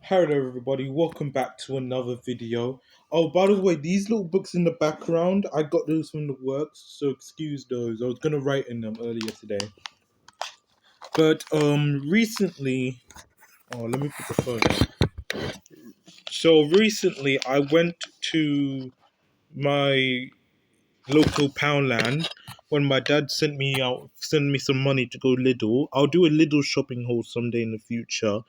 Hello everybody, welcome back to another video. Oh, by the way, these little books in the background, I got those from the works, so excuse those. I was gonna write in them earlier today. But recently, oh, let me put the phone up. So recently I went to my local Poundland when my dad sent me some money to go Lidl. I'll do a Lidl shopping haul someday in the future.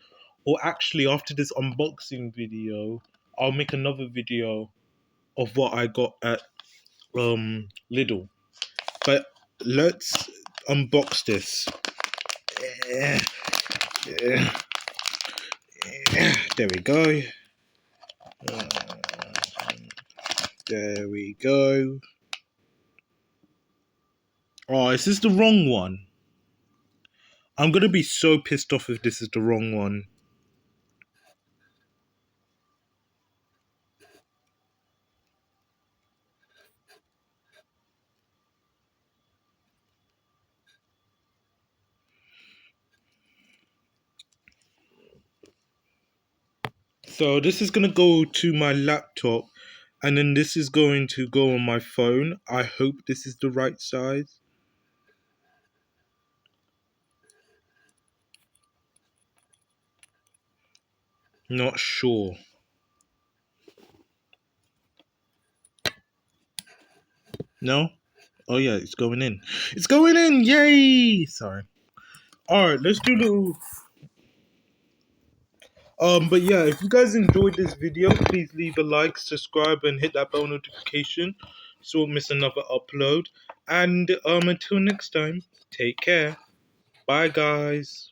Or actually after this unboxing video, I'll make another video of what I got at Lidl. But let's unbox this. Eh, eh, There we go. Uh, There we go. Oh, is this the wrong one? I'm gonna be so pissed off if this is the wrong one. So this is gonna go to my laptop, and then this is going to go on my phone. I hope this is the right size. Not sure. No? Oh yeah, it's going in. It's going in! Yay! Sorry. Alright, let's do a little but yeah, if you guys enjoyed this video, please leave a like, subscribe, and hit that bell notification so you won't miss another upload. And until next time, take care. Bye guys.